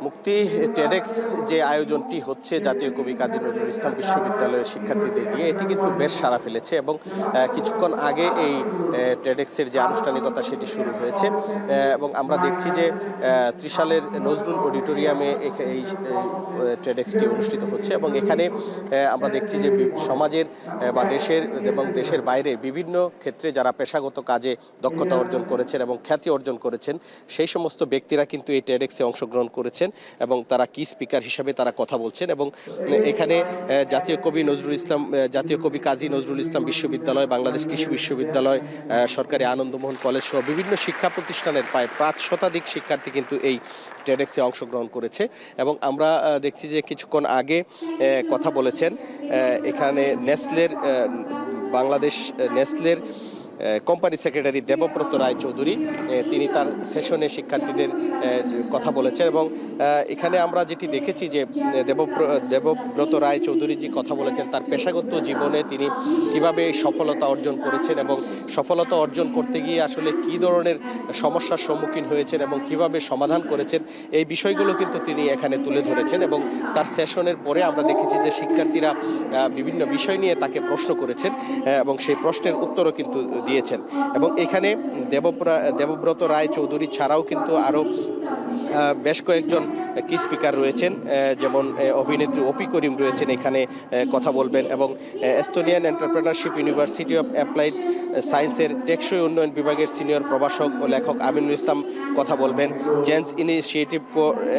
মুক্তি টেডেক্স যে আয়োজনটি হচ্ছে জাতীয় কবি কাজী নজরুল ইসলাম বিশ্ববিদ্যালয়ের শিক্ষার্থীদের নিয়ে, এটি কিন্তু বেশ সাড়া ফেলেছে এবং কিছুক্ষণ আগে এই টেডেক্সের যে আনুষ্ঠানিকতা সেটি শুরু হয়েছে এবং আমরা দেখছি যে ত্রিশালের নজরুল অডিটোরিয়ামে এই টেডেক্সটি অনুষ্ঠিত হচ্ছে এবং এখানে আমরা দেখছি যে সমাজের বা দেশের এবং দেশের বাইরে বিভিন্ন ক্ষেত্রে যারা পেশাগত কাজে দক্ষতা অর্জন করেছেন এবং খ্যাতি অর্জন করেছেন সেই সমস্ত ব্যক্তিরা কিন্তু এই টেডেক্সে অংশগ্রহণ করেছেন এবং তারা কি স্পিকার হিসাবে তারা কথা বলছেন এবং এখানে জাতীয় কবি কাজী নজরুল ইসলাম বিশ্ববিদ্যালয়, বাংলাদেশ কৃষি বিশ্ববিদ্যালয়, সরকারি আনন্দমোহন কলেজ সহ বিভিন্ন শিক্ষা প্রতিষ্ঠানের প্রায় 5 শতাধিক শিক্ষার্থী কিন্তু এই টেডেক্সে অংশগ্রহণ করেছে এবং আমরা দেখছি যে কিছুক্ষণ আগে কথা বলেছেন এখানে নেসলের বাংলাদেশ নেসলের কোম্পানি সেক্রেটারি দেবব্রত রায়চৌধুরী, তিনি তার সেশনে শিক্ষার্থীদের কথা বলেছেন এবং এখানে আমরা যেটি দেখেছি যে দেবব্রত রায়চৌধুরী যে কথা বলেছেন তার পেশাগত জীবনে তিনি কিভাবে সফলতা অর্জন করেছেন এবং সফলতা অর্জন করতে গিয়ে আসলে কী ধরনের সমস্যার সম্মুখীন হয়েছেন এবং কিভাবে সমাধান করেছেন এই বিষয়গুলো কিন্তু তিনি এখানে তুলে ধরেছেন এবং তার সেশনের পরে আমরা দেখেছি যে শিক্ষার্থীরা বিভিন্ন বিষয় নিয়ে তাকে প্রশ্ন করেছেন এবং সেই প্রশ্নের উত্তরও কিন্তু দিয়েছেন এবং এখানে দেবব্রত রায়চৌধুরী ছাড়াও কিন্তু আরও বেশ কয়েকজন কি স্পিকার রয়েছেন, যেমন অভিনেত্রী অপি করিম রয়েছেন, এখানে কথা বলবেন এবং Estonian entrepreneurship university of applied সায়েন্সের টেকসই উন্নয়ন বিভাগের সিনিয়র প্রভাষক ও লেখক আমিনুল ইসলাম কথা বলবেন, জেন্টস ইনিশিয়েটিভ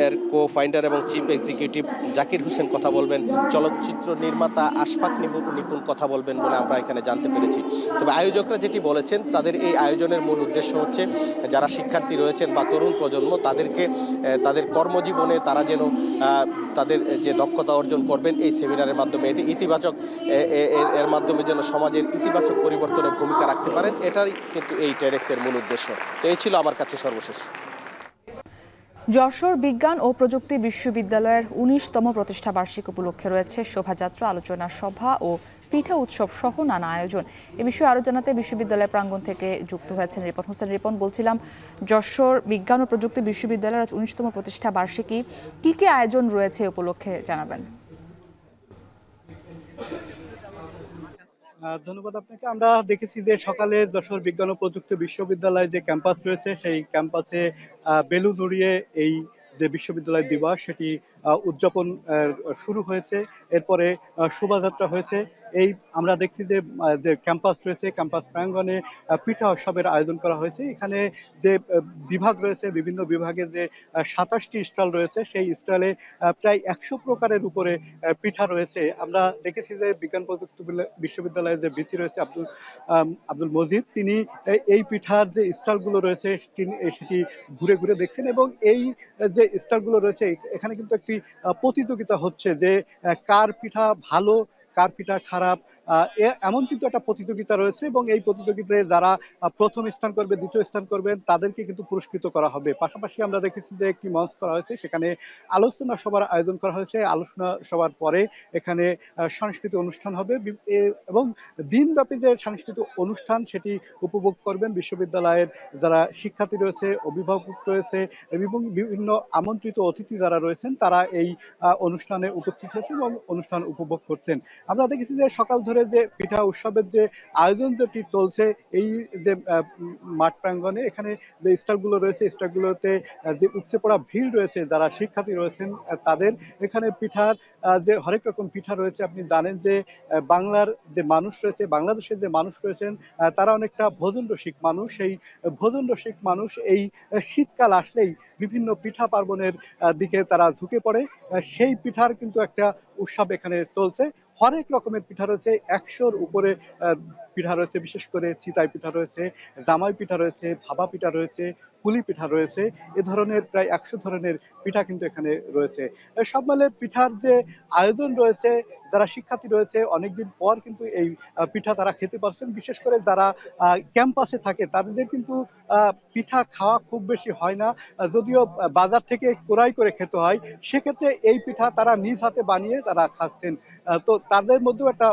এর কো ফাইন্ডার এবং চিফ এক্সিকিউটিভ জাকির হোসেন কথা বলবেন, চলচ্চিত্র নির্মাতা আশফাক নিপুণ কথা বলবেন বলে আমরা এখানে জানতে পেরেছি। তবে আয়োজকরা যেটি বলেছেন তাদের এই আয়োজনের মূল উদ্দেশ্য হচ্ছে যারা শিক্ষার্থী রয়েছেন বা তরুণ প্রজন্ম তাদেরকে তাদের কর্মজীবনে তারা যেন তাদের যে দক্ষতা অর্জন করবেন এই সেমিনারের মাধ্যমে এটি ইতিবাচক এর মাধ্যমে যেন সমাজের ইতিবাচক পরিবর্তনের ভূমিকা রাখতে পারেন, এটাই কিন্তু এই টেডেক্সের মূল উদ্দেশ্য। তো এই ছিল আমার কাছে সর্বশেষ। যশোর বিজ্ঞান ও প্রযুক্তি বিশ্ববিদ্যালয়ের ১৯তম প্রতিষ্ঠা বার্ষিকী উপলক্ষে রয়েছে শোভাযাত্রা, আলোচনা সভা ও পিঠা উৎসব সহ নানা আয়োজন। এ বিষয়ে আরও জানাতে বিশ্ববিদ্যালয় প্রাঙ্গণ থেকে যুক্ত হয়েছেন রিপন হোসেন। রিপন, বলছিলাম যশোর বিজ্ঞান ও প্রযুক্তি বিশ্ববিদ্যালয়ের ১৯তম প্রতিষ্ঠা বার্ষিকী, কি কি আয়োজন রয়েছে উপলক্ষে জানাবেন? ধন্যবাদ আপনাকে। আমরা দেখেছি যে সকালে যশোর বিজ্ঞান ও প্রযুক্তি বিশ্ববিদ্যালয়ে যে ক্যাম্পাস রয়েছে সেই ক্যাম্পাসে বেলুন উড়িয়ে এই যে বিশ্ববিদ্যালয় দিবস সেটি উদযাপন শুরু হয়েছে। এরপরে শোভাযাত্রা হয়েছে। এই আমরা দেখছি যে ক্যাম্পাস রয়েছে, ক্যাম্পাস প্রাঙ্গণে পিঠা উৎসবের আয়োজন করা হয়েছে। এখানে যে বিভাগ রয়েছে, বিভিন্ন বিভাগের যে ২৭টি স্টল রয়েছে সেই স্টলে প্রায় ১০০ প্রকারের উপরে পিঠা রয়েছে। আমরা দেখেছি যে বিজ্ঞান প্রযুক্তি বিশ্ববিদ্যালয়ের যে ভিসি রয়েছে আব্দুল মজিদ, তিনি এই পিঠার যে স্টলগুলো রয়েছে সেটি ঘুরে ঘুরে দেখছেন এবং এই যে স্টলগুলো রয়েছে এখানে কিন্তু একটি প্রতিযোগিতা হচ্ছে যে কার পিঠা ভালো কার পিঠা খারাপ, এমন কিন্তু একটা প্রতিযোগিতা রয়েছে এবং এই প্রতিযোগিতায় যারা প্রথম স্থান করবে, দ্বিতীয় স্থান করবেন তাদেরকে কিন্তু পুরস্কৃত করা হবে। পাশাপাশি আমরা দেখেছি যে একটি মঞ্চ করা হয়েছে, সেখানে আলোচনা সভার আয়োজন করা হয়েছে। আলোচনা সভার পরে এখানে সাংস্কৃতিক অনুষ্ঠান হবে এবং দিনব্যাপী যে সাংস্কৃতিক অনুষ্ঠান সেটি উপভোগ করবেন বিশ্ববিদ্যালয়ের যারা শিক্ষার্থী রয়েছে, অভিভাবক রয়েছে এবং বিভিন্ন আমন্ত্রিত অতিথি যারা রয়েছেন তারা এই অনুষ্ঠানে উপস্থিত হয়েছে এবং অনুষ্ঠান উপভোগ করছেন। আমরা দেখেছি যে সকাল ধরে যে পিঠা উৎসবের যে আয়োজন যেটি চলছে এই যে মাঠ প্রাঙ্গণে, এখানে যে স্টলগুলো রয়েছে স্টলগুলোতে যে উপচে পড়া ভিড় রয়েছে, যারা শিক্ষার্থী রয়েছেন তাদের এখানে পিঠার যে হরেক রকম পিঠা রয়েছে। আপনি জানেন যে বাংলার যে মানুষ রয়েছে, বাংলাদেশের যে মানুষ রয়েছেন তারা অনেকটা ভোজন রসিক মানুষ। সেই ভোজন রসিক মানুষ এই শীতকাল আসলেই বিভিন্ন পিঠা পার্বণের দিকে তারা ঝুঁকে পড়ে। সেই পিঠার কিন্তু একটা উৎসব এখানে চলছে। হরেক রকমের পিঠা রয়েছে, ১০০-র উপরে পিঠা রয়েছে, বিশেষ করে চিতাই পিঠা রয়েছে, জামাই পিঠা রয়েছে, ভাপা পিঠা রয়েছে, পুলি পিঠা রয়েছে। এ ধরনের প্রায় ১০০ ধরনের পিঠা কিন্তু এখানে রয়েছে। সব মিলে পিঠার যে আয়োজন রয়েছে, যারা শিক্ষার্থী রয়েছে অনেকদিন পর কিন্তু এই পিঠা তারা খেতে পারছেন। বিশেষ করে যারা ক্যাম্পাসে থাকে তাদের কিন্তু পিঠা খাওয়া খুব বেশি হয় না, যদিও বাজার থেকে ক্রয় করে খেতে হয়। সেক্ষেত্রে এই পিঠা তারা নিজ হাতে বানিয়ে তারা খাচ্ছেন, তো তাদের মধ্যেও একটা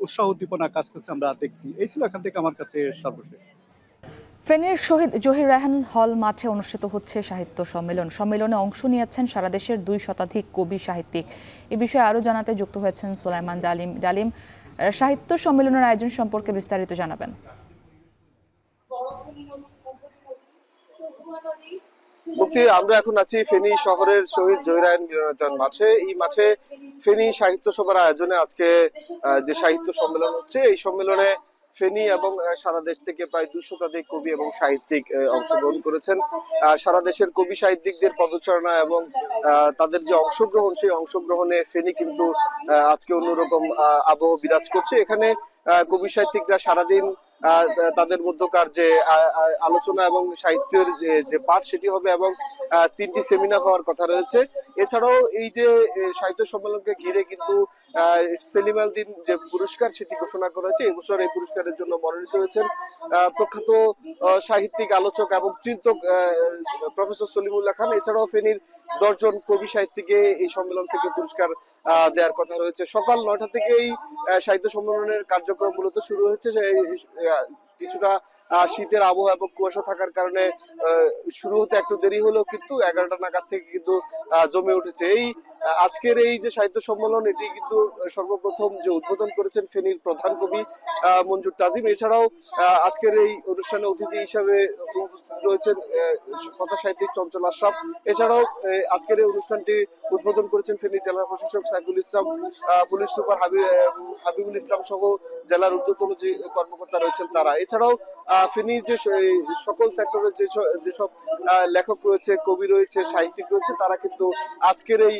উৎসাহ উদ্দীপনা কাজ করছে আমরা দেখছি। এই ছিল এখান থেকে আমার কাছে সর্বশেষ। ফেনীর শহীদ জহির রায়হান হল মাঠে অনুষ্ঠিত হচ্ছে সাহিত্য সম্মেলন। সম্মেলনে অংশ নিয়েছেন সারা দেশের ২ শতাধিক কবি সাহিত্যিক। এ বিষয়ে আরও জানাতে যুক্ত হয়েছেন সোলাইমান ডালিম। সাহিত্য সম্মেলনের আয়োজন সম্পর্কে বিস্তারিত জানাবেন। আমরা এখন আছি ফেনী শহরের শহীদ জহির রায়হান মিলনায়তন মাঠে। এই মাঠে ফেনী সাহিত্য সভার আয়োজনে আজকে যে সাহিত্য সম্মেলন হচ্ছে, এই সম্মেলনে ফেনী এবং সারা দেশ থেকে প্রায় ২ শতাধিক কবি এবং সাহিত্যিক অংশগ্রহণ করেছেন। সারা দেশের কবি সাহিত্যিকদের পদচারণা এবং তাদের যে অংশগ্রহণ, সেই অংশগ্রহণে ফেনী কিন্তু আজকে অন্যরকম আবহ বিরাজ করছে। এখানে কবি সাহিত্যিকরা সারাদিন তাদের মধ্যকার যে আলোচনা এবং সাহিত্যের যে পাঠ সেটি হবে এবং 3টি সেমিনার হওয়ার কথা রয়েছে। এছাড়াও এই যে সাহিত্য সম্মেলনকে ঘিরে কিন্তু সেলিম আল দীন যে পুরস্কার সেটি ঘোষণা করা হয়েছে। এবছর এই পুরস্কারের জন্য মনোনীত হয়েছেন প্রখ্যাত সাহিত্যিক, আলোচক এবং চিন্তক প্রফেসর সলিমুল্লাহ খান। এছাড়াও ফেনীর 10 জন কবি সাহিত্যিককে এই সম্মেলন থেকে পুরস্কার দেওয়ার কথা রয়েছে। সকাল 9টা থেকে এই সাহিত্য সম্মেলনের কার্যক্রম মূলত শুরু হয়েছে। কিছুটা শীতের আবহাওয়া এবং কুয়াশা থাকার কারণে শুরু হতে একটু দেরি হলেও কিন্তু 11টা নাগাদ থেকে কিন্তু জমে উঠেছে। এই আজকের এই যে সাহিত্য সম্মেলন এটি কিন্তু সর্বপ্রথম যে উদ্বোধন করেছেন ফেনীর প্রধান কবি মঞ্জুর তাজিম। এছাড়াও আজকের এই অনুষ্ঠানে অতিথি হিসাবে উপস্থিত রয়েছেন কথা সাহিত্যিক চঞ্চল আশরাফ। এছাড়াও আজকের এই অনুষ্ঠানটি উদ্বোধন করেছেন ফেনী জেলা প্রশাসক সাইফুল ইসলাম, পুলিশ সুপার হাবিবুল ইসলাম সহ জেলার ঊর্ধ্বতন যে কর্মকর্তা রয়েছেন তারা। এছাড়াও ফেনীর যে সকল সেক্টরের যেসব লেখক রয়েছে, কবি রয়েছে, সাহিত্যিক রয়েছে তারা কিন্তু আজকের এই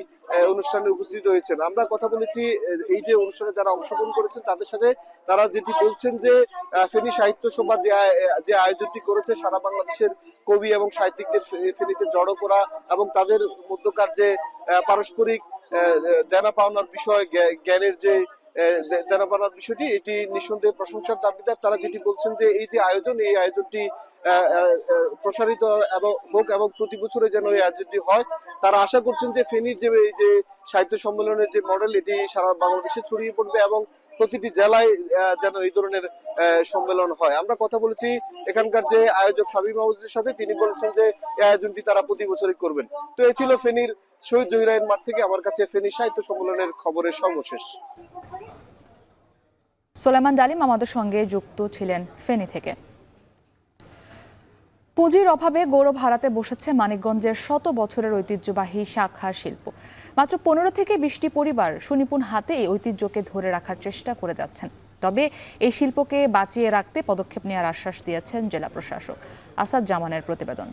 অনুষ্ঠানে উপস্থিত হয়েছেন। আমরা কথা বলেছি এই যে অনুষ্ঠানে যারা অংশগ্রহণ করেছেন তাদের সাথে। তারা যেটি বলছেন যে ফেনী সাহিত্য সভা যে আয়োজনটি করেছে সারা বাংলাদেশের কবি এবং সাহিত্যিকদের ফেনীতে জড়ো করা এবং তাদের মধ্যকার যে পারস্পরিক দেনা পাওনার বিষয়, জ্ঞানের যে দেনা পাওনার বিষয়টি এটি নিঃসন্দেহে প্রশংসার দাবিদার। তারা যেটি বলছেন যে এই যে আয়োজন, এই আয়োজনটি প্রসারিত হোক এবং প্রতি বছরে যেন এই আয়োজনটি হয়। তারা আশা করছেন যে ফেনীর যে এই যে সাহিত্য সম্মেলনের যে মডেল এটি সারা বাংলাদেশে ছড়িয়ে পড়বে এবং প্রতিটি জেলায় যেন এই ধরনের সম্মেলন হয়। আমরা কথা বলেছি এখানকার যে আয়োজক শামীম মাহমুদের সাথে, তিনি বলেছেন যে এই আয়োজনটি তারা প্রতি বছরই করবেন। তো এই ছিল ফেনীর শহীদ জহিরাইন মাঠ থেকে আমার কাছে ফেনী সাহিত্য সম্মেলনের খবরের সর্বশেষ। সোলাইমান ডালিম আমাদের সঙ্গে যুক্ত ছিলেন ফেনী থেকে। পুঁজির অভাবে গৌরব হারাতে বসেছে মানিকগঞ্জের 100 বছরের ঐতিহ্যবাহী শাঁখা শিল্প। মাত্র 15 থেকে 20টি পরিবার সুনিপুণ হাতে এই ঐতিহ্যকে ধরে রাখার চেষ্টা করে যাচ্ছেন। তবে এই শিল্পকে বাঁচিয়ে রাখতে পদক্ষেপ নেওয়ার আশ্বাস দিয়েছেন জেলা প্রশাসক। আসাদ জামানের প্রতিবেদন।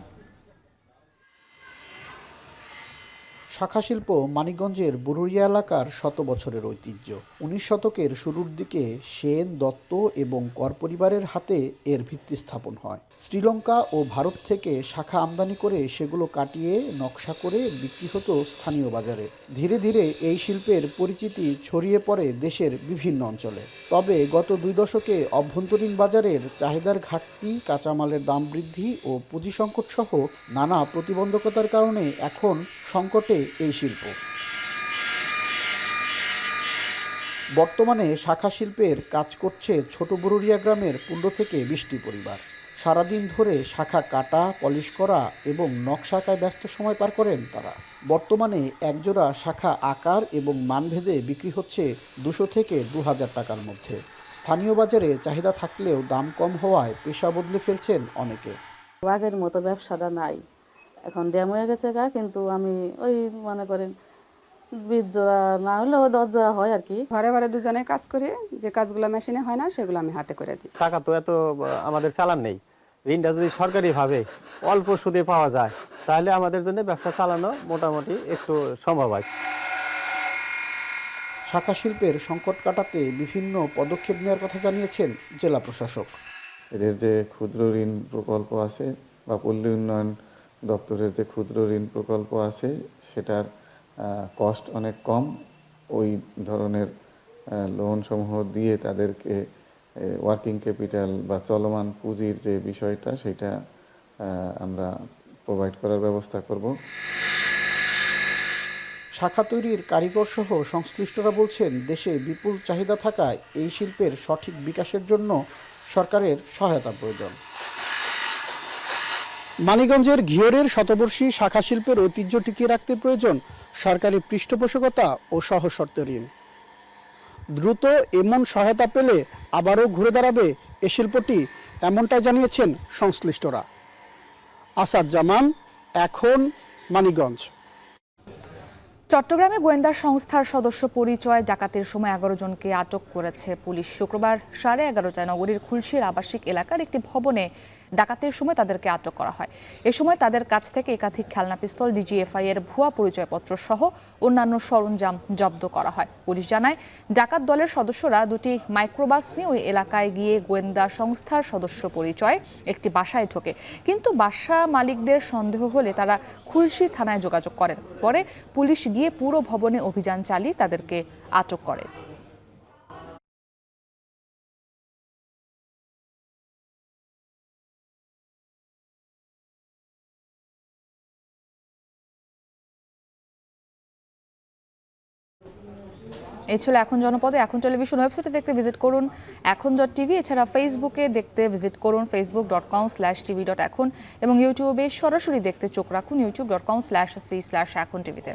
শাঁখা শিল্প মানিকগঞ্জের বুরুরিয়া এলাকার 100 বছরের ঐতিহ্য। 19 শতকের শুরুর দিকে সেন, দত্ত এবং কর পরিবারের হাতে এর ভিত্তি স্থাপন হয়। শ্রীলঙ্কা ও ভারত থেকে শাঁখা আমদানি করে সেগুলো কাটিয়ে নকশা করে বিক্রি হতো স্থানীয় বাজারে। ধীরে ধীরে এই শিল্পের পরিচিতি ছড়িয়ে পড়ে দেশের বিভিন্ন অঞ্চলে। তবে গত 2 দশকে অভ্যন্তরীণ বাজারের চাহিদার ঘাটতি, কাঁচামালের দাম বৃদ্ধি ও পুঁজি সংকট সহ নানা প্রতিবন্ধকতার কারণে এখন সংকটে এই শিল্প। বর্তমানে শাঁখা শিল্পের কাজ করছে ছোট বুরুরিয়া গ্রামের 15 থেকে 20টি পরিবার। সারাদিন ধরে শাঁখা কাটা, পলিশ করা এবং নকশা আঁকায় ব্যস্ত সময় পার করেন তারা। বর্তমানে একজোড়া শাঁখা আকার এবং মানভেদে বিক্রি হচ্ছে 200 থেকে 2000 টাকার মধ্যে। স্থানীয় বাজারে চাহিদা থাকলেও দাম কম হওয়ায় পেশা বদলে ফেলছেন অনেকে। আগের মতো ব্যবসাটা নাই, এখন ড্যাম হয়ে গেছে কিন্তু আমি ওই মনে করেন 20 জোড়া না হলেও 10 জোড়া হয় আর কি। ঘরে ঘরে দুজনে কাজ করি, যে কাজগুলো মেশিনে হয় না সেগুলো আমি হাতে করে দিই। টাকা তো এত আমাদের চালান নেই, ঋণটা যদি সরকারিভাবে অল্প সুদে পাওয়া যায় তাহলে আমাদের জন্য ব্যবসা চালানো মোটামুটি একটু সম্ভব হয়। শাঁখা শিল্পের সংকট কাটাতে বিভিন্ন পদক্ষেপ নেওয়ার কথা জানিয়েছেন জেলা প্রশাসক। এদের যে ক্ষুদ্র ঋণ প্রকল্প আছে বা পল্লী উন্নয়ন দপ্তরের যে ক্ষুদ্র ঋণ প্রকল্প আছে সেটার কস্ট অনেক কম। ওই ধরনের লোন সমূহ দিয়ে তাদেরকে ওয়ার্কিং ক্যাপিটাল বা চলমান পুঁজির যে বিষয়টা সেটা আমরা প্রোভাইড করার ব্যবস্থা করব। শাঁখা তৈরির কারিগর সহ সংশ্লিষ্টরা বলছেন, দেশে বিপুল চাহিদা থাকায় এই শিল্পের সঠিক বিকাশের জন্য সরকারের সহায়তা প্রয়োজন। মানিকগঞ্জের ঘিওরের শতবর্ষী শাঁখা শিল্পের ঐতিহ্য টিকিয়ে রাখতে প্রয়োজন সরকারি পৃষ্ঠপোষকতা ও সহজ শর্ত ঋণ। দ্রুত এমন সহায়তা পেলে আবারও ঘুরে দাঁড়াবে এ শিল্পটি, এমনটাই জানিয়েছেন সংশ্লিষ্টরা। আসাদ জামান, এখন মানিকগঞ্জ। চট্টগ্রামে গোয়েন্দা সংস্থার সদস্য পরিচয় ডাকাতির সময় 11 জনকে আটক করেছে পুলিশ। শুক্রবার 11:30টায় নগরীর খুলশীর আবাসিক এলাকার একটি ভবনে ডাকাতির সময় তাদেরকে আটক করা হয়। এ সময় তাদের কাছ থেকে একাধিক খেলনা পিস্তল, ডিজিএফআই এর ভুয়া পরিচয়পত্র সহ অন্যান্য সরঞ্জাম জব্দ করা হয়। পুলিশ জানায়, ডাকাত দলের সদস্যরা দুটি মাইক্রোবাস নিয়ে ওই এলাকায় গিয়ে গোয়েন্দা সংস্থার সদস্য পরিচয়ে একটি বাসায় ঢোকে, কিন্তু বাসা মালিকদের সন্দেহ হলে তারা খুলশী থানায় যোগাযোগ করেন। পরে পুলিশ গিয়ে পুরো ভবনে অভিযান চালিয়ে তাদেরকে আটক করে। এই ছিল এখন জনপদে। এখন টেলিভিশন ওয়েবসাইটে দেখতে ভিজিট করুন এখন.টিভি। এছাড়া ফেসবুকে দেখতে ভিজিট করুন facebook.com/tv.এখন এবং ইউটিউবে সরাসরি দেখতে চোখ রাখুন youtube.com/c/এখন টিভিতে।